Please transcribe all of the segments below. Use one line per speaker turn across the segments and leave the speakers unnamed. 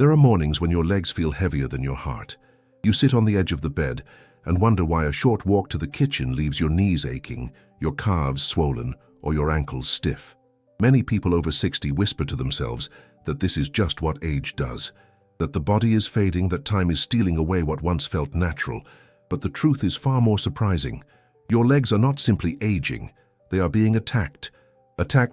There are mornings when your legs feel heavier than your heart. You sit on the edge of the bed and wonder why a short walk to the kitchen leaves your knees aching, your calves swollen, or your ankles stiff. Many people over 60 whisper to themselves that this is just what age does, that the body is fading, that time is stealing away what once felt natural. But the truth is far more surprising. Your legs are not simply aging, they are being attacked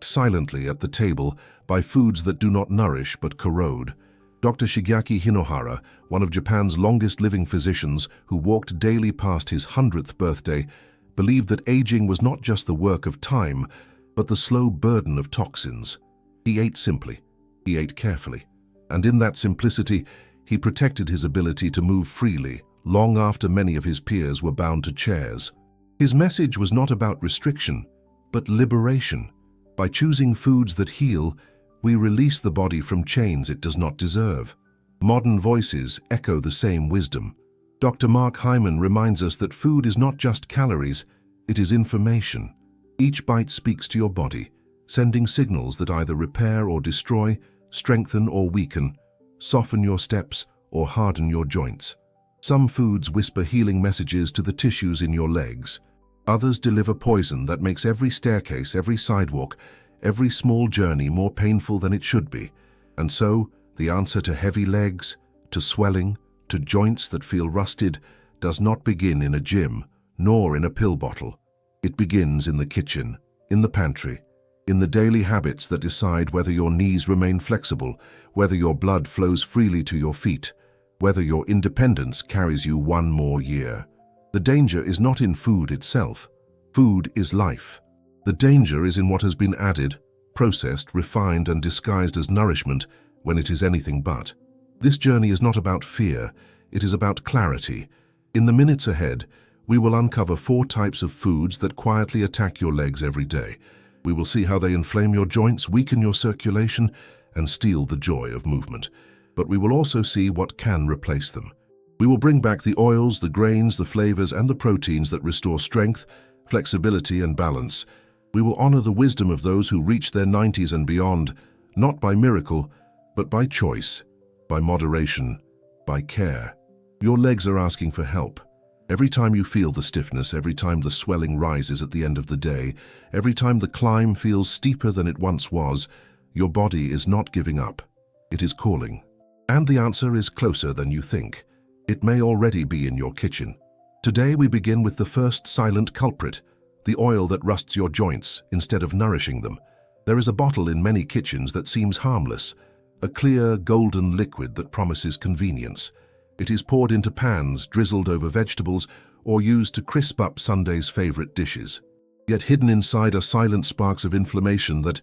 silently at the table by foods that do not nourish but corrode. Dr. Shigeaki Hinohara, one of Japan's longest-living physicians who walked daily past his 100th birthday, believed that aging was not just the work of time, but the slow burden of toxins. He ate simply, he ate carefully, and in that simplicity, he protected his ability to move freely, long after many of his peers were bound to chairs. His message was not about restriction, but liberation. By choosing foods that heal, we release the body from chains it does not deserve. Modern voices echo the same wisdom. Dr. Mark Hyman reminds us that food is not just calories, it is information. Each bite speaks to your body, sending signals that either repair or destroy, strengthen or weaken, soften your steps or harden your joints. Some foods whisper healing messages to the tissues in your legs. Others deliver poison that makes every staircase, every sidewalk, every small journey more painful than it should be. And so, the answer to heavy legs, to swelling, to joints that feel rusted, does not begin in a gym, nor in a pill bottle. It begins in the kitchen, in the pantry, in the daily habits that decide whether your knees remain flexible, whether your blood flows freely to your feet, whether your independence carries you one more year. The danger is not in food itself. Food is life. The danger is in what has been added, processed, refined, and disguised as nourishment when it is anything but. This journey is not about fear, it is about clarity. In the minutes ahead, we will uncover 4 types of foods that quietly attack your legs every day. We will see how they inflame your joints, weaken your circulation, and steal the joy of movement. But we will also see what can replace them. We will bring back the oils, the grains, the flavors, and the proteins that restore strength, flexibility, and balance. We will honor the wisdom of those who reach their 90s and beyond, not by miracle, but by choice, by moderation, by care. Your legs are asking for help. Every time you feel the stiffness, every time the swelling rises at the end of the day, every time the climb feels steeper than it once was, your body is not giving up. It is calling. And the answer is closer than you think. It may already be in your kitchen. Today we begin with the first silent culprit, the oil that rusts your joints instead of nourishing them. There is a bottle in many kitchens that seems harmless, a clear, golden liquid that promises convenience. It is poured into pans, drizzled over vegetables, or used to crisp up Sunday's favorite dishes. Yet hidden inside are silent sparks of inflammation that,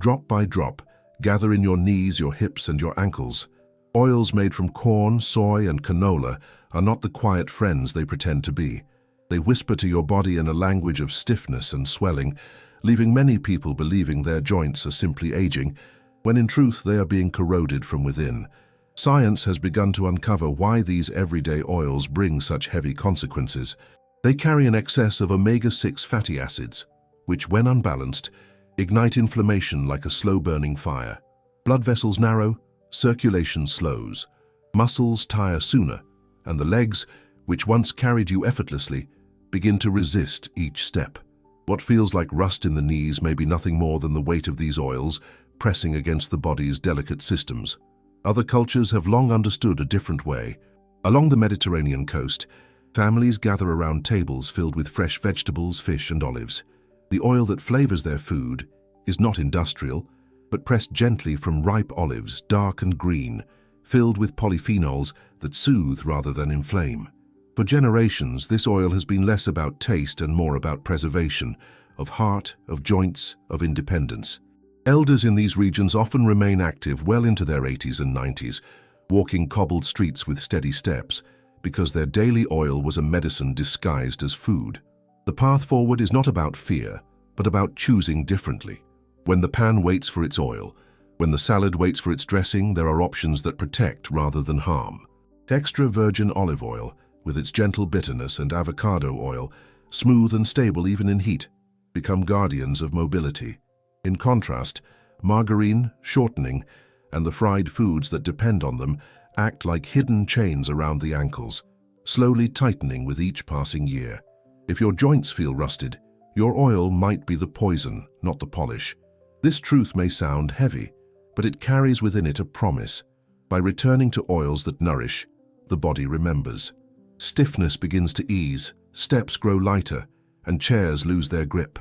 drop by drop, gather in your knees, your hips, and your ankles. Oils made from corn, soy, and canola are not the quiet friends they pretend to be. They whisper to your body in a language of stiffness and swelling, leaving many people believing their joints are simply aging, when in truth they are being corroded from within. Science has begun to uncover why these everyday oils bring such heavy consequences. They carry an excess of omega-6 fatty acids, which, when unbalanced, ignite inflammation like a slow-burning fire. Blood vessels narrow, circulation slows, muscles tire sooner, and the legs, which once carried you effortlessly, begin to resist each step. What feels like rust in the knees may be nothing more than the weight of these oils pressing against the body's delicate systems. Other cultures have long understood a different way. Along the Mediterranean coast, families gather around tables filled with fresh vegetables, fish, and olives. The oil that flavors their food is not industrial, but pressed gently from ripe olives, dark and green, filled with polyphenols that soothe rather than inflame. For generations, this oil has been less about taste and more about preservation, of heart, of joints, of independence. Elders in these regions often remain active well into their 80s and 90s, walking cobbled streets with steady steps, because their daily oil was a medicine disguised as food. The path forward is not about fear, but about choosing differently. When the pan waits for its oil, when the salad waits for its dressing, there are options that protect rather than harm. Extra virgin olive oil, with its gentle bitterness, and avocado oil, smooth and stable even in heat, become guardians of mobility. In contrast, margarine, shortening, and the fried foods that depend on them act like hidden chains around the ankles, slowly tightening with each passing year. If your joints feel rusted, your oil might be the poison, not the polish. This truth may sound heavy, but it carries within it a promise. By returning to oils that nourish, the body remembers. Stiffness begins to ease, steps grow lighter, and chairs lose their grip.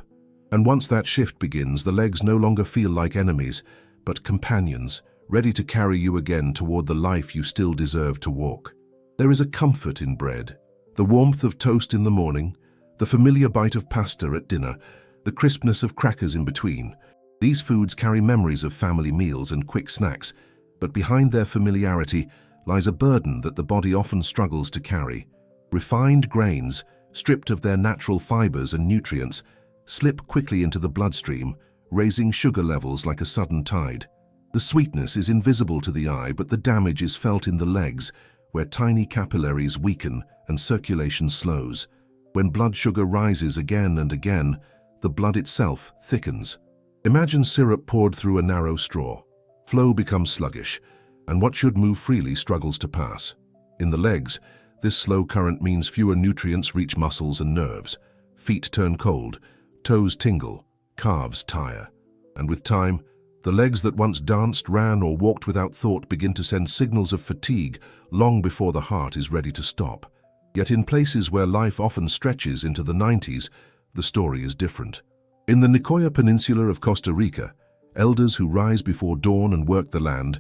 And once that shift begins, the legs no longer feel like enemies, but companions, ready to carry you again toward the life you still deserve to walk. There is a comfort in bread, the warmth of toast in the morning, the familiar bite of pasta at dinner, the crispness of crackers in between. These foods carry memories of family meals and quick snacks, but behind their familiarity lies a burden that the body often struggles to carry. Refined grains, stripped of their natural fibers and nutrients, slip quickly into the bloodstream, raising sugar levels like a sudden tide. The sweetness is invisible to the eye, but the damage is felt in the legs, where tiny capillaries weaken and circulation slows. When blood sugar rises again and again, the blood itself thickens. Imagine syrup poured through a narrow straw. Flow becomes sluggish, and what should move freely struggles to pass. In the legs, this slow current means fewer nutrients reach muscles and nerves. Feet turn cold, toes tingle, calves tire. And with time, the legs that once danced, ran, or walked without thought begin to send signals of fatigue long before the heart is ready to stop. Yet in places where life often stretches into the 90s, the story is different. In the Nicoya Peninsula of Costa Rica, elders who rise before dawn and work the land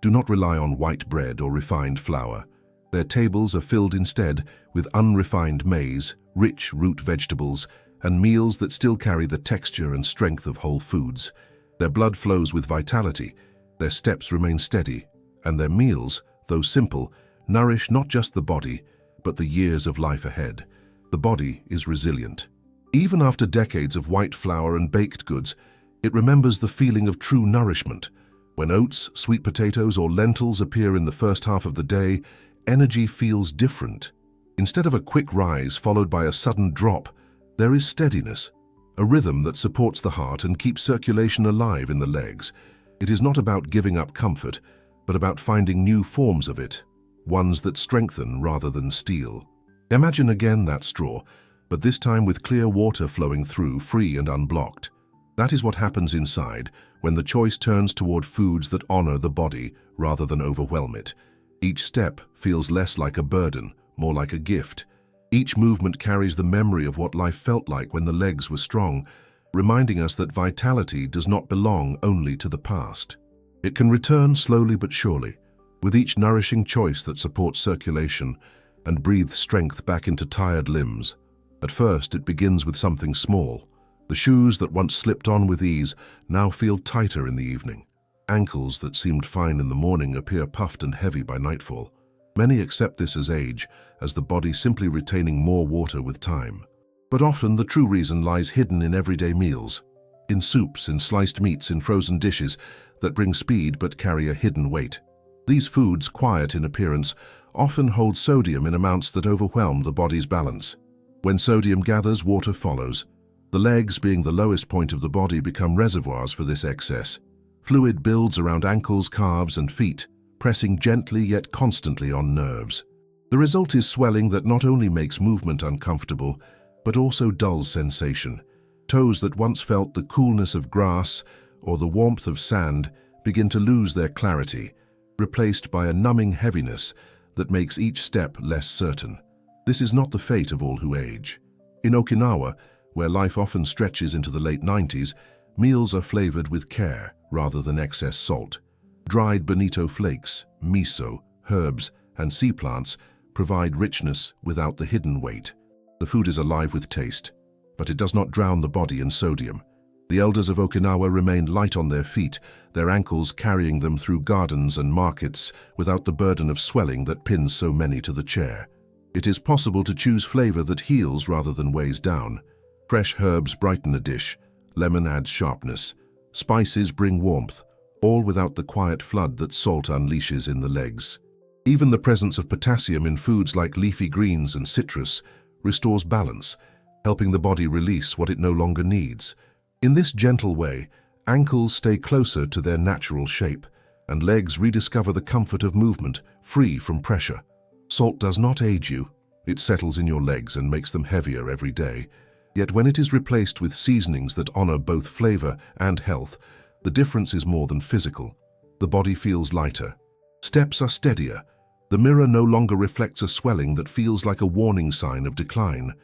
do not rely on white bread or refined flour. Their tables are filled instead with unrefined maize, rich root vegetables, and meals that still carry the texture and strength of whole foods. Their blood flows with vitality, their steps remain steady, and their meals, though simple, nourish not just the body, but the years of life ahead. The body is resilient. Even after decades of white flour and baked goods, it remembers the feeling of true nourishment. When oats, sweet potatoes, or lentils appear in the first half of the day, energy feels different. Instead of a quick rise followed by a sudden drop, there is steadiness, a rhythm that supports the heart and keeps circulation alive in the legs. It is not about giving up comfort, but about finding new forms of it, ones that strengthen rather than steal. Imagine again that straw, but this time with clear water flowing through, free and unblocked. That is what happens inside when the choice turns toward foods that honor the body rather than overwhelm it. Each step feels less like a burden, more like a gift. Each movement carries the memory of what life felt like when the legs were strong, reminding us that vitality does not belong only to the past. It can return slowly but surely, with each nourishing choice that supports circulation and breathes strength back into tired limbs. At first, it begins with something small. The shoes that once slipped on with ease now feel tighter in the evening. Ankles that seemed fine in the morning appear puffed and heavy by nightfall. Many accept this as age, as the body simply retaining more water with time. But often the true reason lies hidden in everyday meals, in soups, in sliced meats, in frozen dishes that bring speed but carry a hidden weight. These foods, quiet in appearance, often hold sodium in amounts that overwhelm the body's balance. When sodium gathers, water follows. The legs, being the lowest point of the body, become reservoirs for this excess. Fluid builds around ankles, calves, and feet, pressing gently yet constantly on nerves. The result is swelling that not only makes movement uncomfortable, but also dulls sensation. Toes that once felt the coolness of grass or the warmth of sand begin to lose their clarity, replaced by a numbing heaviness that makes each step less certain. This is not the fate of all who age. In Okinawa, where life often stretches into the late 90s, meals are flavored with care rather than excess salt. Dried bonito flakes, miso, herbs, and sea plants provide richness without the hidden weight. The food is alive with taste, but it does not drown the body in sodium. The elders of Okinawa remain light on their feet, their ankles carrying them through gardens and markets without the burden of swelling that pins so many to the chair. It is possible to choose flavor that heals rather than weighs down. Fresh herbs brighten a dish, lemon adds sharpness, spices bring warmth, all without the quiet flood that salt unleashes in the legs. Even the presence of potassium in foods like leafy greens and citrus restores balance, helping the body release what it no longer needs. In this gentle way, ankles stay closer to their natural shape, and legs rediscover the comfort of movement, free from pressure. Salt does not age you. It settles in your legs and makes them heavier every day. Yet when it is replaced with seasonings that honor both flavor and health, the difference is more than physical. The body feels lighter. Steps are steadier. The mirror no longer reflects a swelling that feels like a warning sign of decline.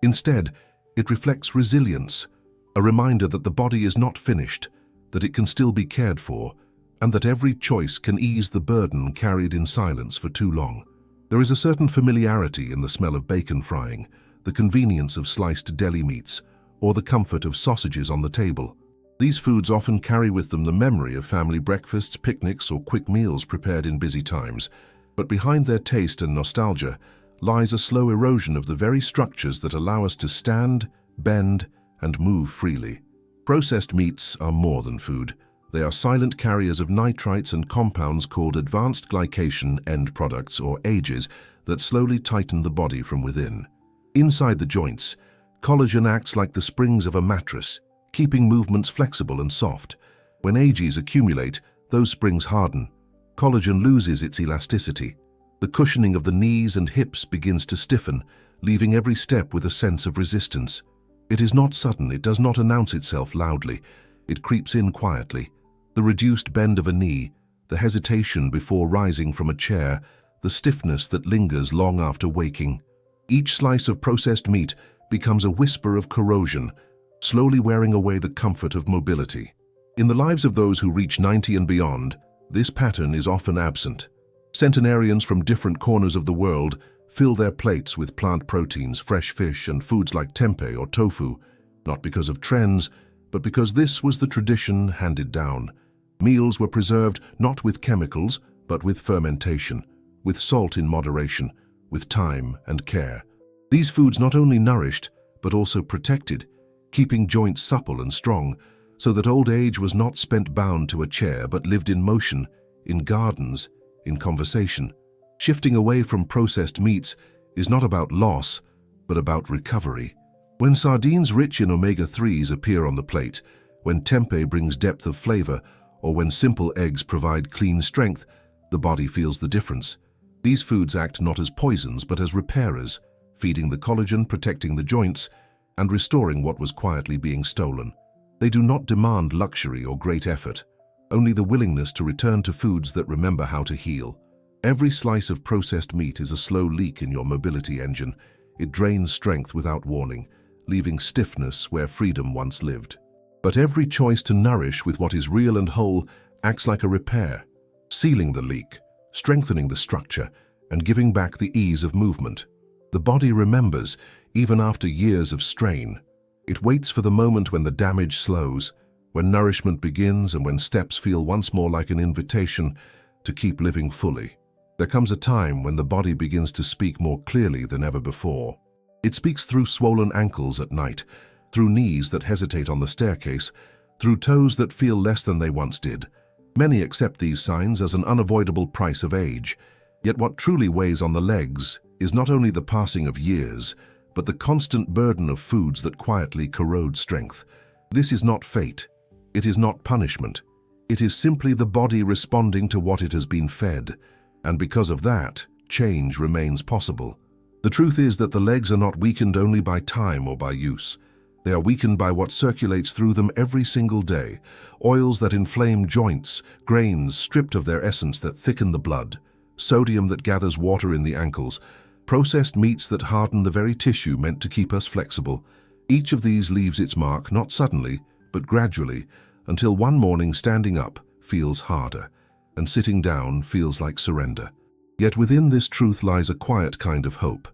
Instead, it reflects resilience, a reminder that the body is not finished, that it can still be cared for, and that every choice can ease the burden carried in silence for too long. There is a certain familiarity in the smell of bacon frying, the convenience of sliced deli meats, or the comfort of sausages on the table. These foods often carry with them the memory of family breakfasts, picnics, or quick meals prepared in busy times. But behind their taste and nostalgia lies a slow erosion of the very structures that allow us to stand, bend, and move freely. Processed meats are more than food. They are silent carriers of nitrites and compounds called advanced glycation end products, or AGEs, that slowly tighten the body from within. Inside the joints, collagen acts like the springs of a mattress, keeping movements flexible and soft. When AGEs accumulate, those springs harden. Collagen loses its elasticity. The cushioning of the knees and hips begins to stiffen, leaving every step with a sense of resistance. It is not sudden, it does not announce itself loudly. It creeps in quietly. The reduced bend of a knee, the hesitation before rising from a chair, the stiffness that lingers long after waking. Each slice of processed meat becomes a whisper of corrosion, slowly wearing away the comfort of mobility. In the lives of those who reach 90 and beyond, this pattern is often absent. Centenarians from different corners of the world fill their plates with plant proteins, fresh fish, and foods like tempeh or tofu, not because of trends, but because this was the tradition handed down. Meals were preserved not with chemicals, but with fermentation, with salt in moderation, with time and care. These foods not only nourished, but also protected, keeping joints supple and strong, so that old age was not spent bound to a chair, but lived in motion, in gardens, in conversation. Shifting away from processed meats is not about loss, but about recovery. When sardines rich in omega-3s appear on the plate, when tempeh brings depth of flavor, or when simple eggs provide clean strength, the body feels the difference. These foods act not as poisons, but as repairers, feeding the collagen, protecting the joints, and restoring what was quietly being stolen. They do not demand luxury or great effort, only the willingness to return to foods that remember how to heal. Every slice of processed meat is a slow leak in your mobility engine. It drains strength without warning, leaving stiffness where freedom once lived. But every choice to nourish with what is real and whole acts like a repair, sealing the leak, strengthening the structure, and giving back the ease of movement. The body remembers, even after years of strain. It waits for the moment when the damage slows, when nourishment begins, and when steps feel once more like an invitation to keep living fully. There comes a time when the body begins to speak more clearly than ever before. It speaks through swollen ankles at night, through knees that hesitate on the staircase, through toes that feel less than they once did. Many accept these signs as an unavoidable price of age. Yet what truly weighs on the legs is not only the passing of years, but the constant burden of foods that quietly corrode strength. This is not fate. It is not punishment. It is simply the body responding to what it has been fed. And because of that, change remains possible. The truth is that the legs are not weakened only by time or by use. They are weakened by what circulates through them every single day. Oils that inflame joints, grains stripped of their essence that thicken the blood, sodium that gathers water in the ankles, processed meats that harden the very tissue meant to keep us flexible. Each of these leaves its mark, not suddenly, but gradually, until one morning standing up feels harder, and sitting down feels like surrender. Yet within this truth lies a quiet kind of hope.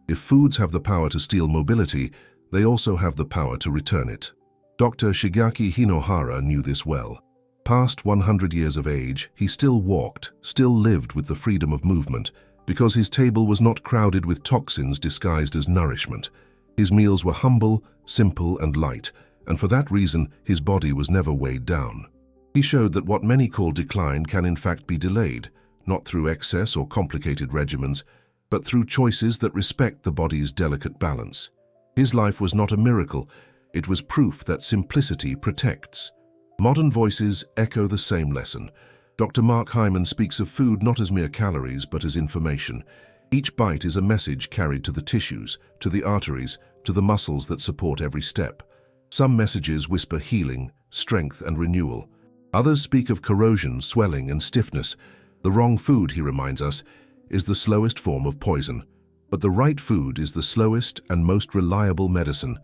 If foods have the power to steal mobility, they also have the power to return it. Dr. Shigeaki Hinohara knew this well. Past 100 years of age, he still walked, still lived with the freedom of movement, because his table was not crowded with toxins disguised as nourishment. His meals were humble, simple, and light, and for that reason, his body was never weighed down. He showed that what many call decline can in fact be delayed, not through excess or complicated regimens, but through choices that respect the body's delicate balance. His life was not a miracle, it was proof that simplicity protects. Modern voices echo the same lesson. Dr. Mark Hyman speaks of food not as mere calories, but as information. Each bite is a message carried to the tissues, to the arteries, to the muscles that support every step. Some messages whisper healing, strength, and renewal. Others speak of corrosion, swelling, and stiffness. The wrong food, he reminds us, is the slowest form of poison. But the right food is the slowest and most reliable medicine.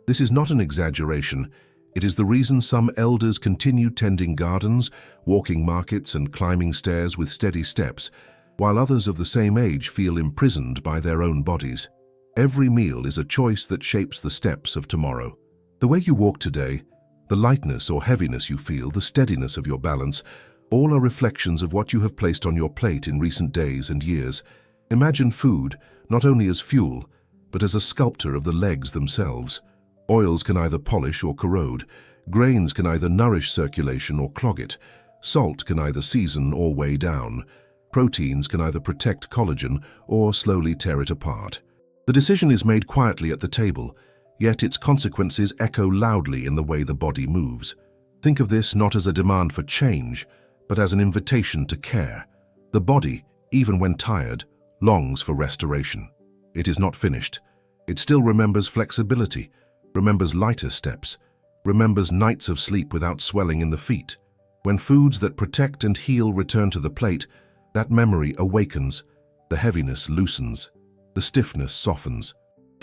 This is not an exaggeration. It is the reason some elders continue tending gardens, walking markets, and climbing stairs with steady steps, while others of the same age feel imprisoned by their own bodies. Every meal is a choice that shapes the steps of tomorrow. The way you walk today, the lightness or heaviness you feel, the steadiness of your balance, all are reflections of what you have placed on your plate in recent days and years. Imagine food not only as fuel, but as a sculptor of the legs themselves. Oils can either polish or corrode. Grains can either nourish circulation or clog it. Salt can either season or weigh down. Proteins can either protect collagen or slowly tear it apart. The decision is made quietly at the table, yet its consequences echo loudly in the way the body moves. Think of this not as a demand for change, but as an invitation to care. The body, even when tired, longs for restoration. It is not finished. It still remembers flexibility, remembers lighter steps, remembers nights of sleep without swelling in the feet. When foods that protect and heal return to the plate, that memory awakens, the heaviness loosens, the stiffness softens,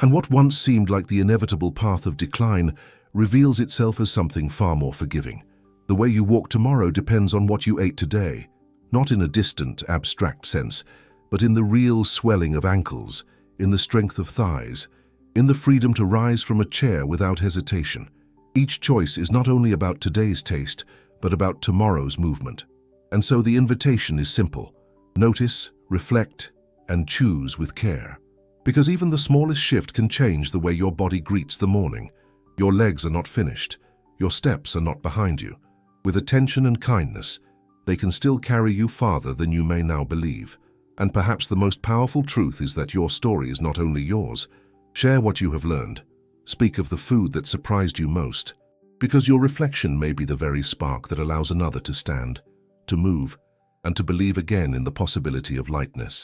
and what once seemed like the inevitable path of decline reveals itself as something far more forgiving. The way you walk tomorrow depends on what you ate today, not in a distant, abstract sense, but in the real swelling of ankles, in the strength of thighs, in the freedom to rise from a chair without hesitation. Each choice is not only about today's taste, but about tomorrow's movement. And so the invitation is simple. Notice, reflect, and choose with care. Because even the smallest shift can change the way your body greets the morning. Your legs are not finished. Your steps are not behind you. With attention and kindness, they can still carry you farther than you may now believe. And perhaps the most powerful truth is that your story is not only yours. Share what you have learned. Speak of the food that surprised you most, because your reflection may be the very spark that allows another to stand, to move, and to believe again in the possibility of lightness.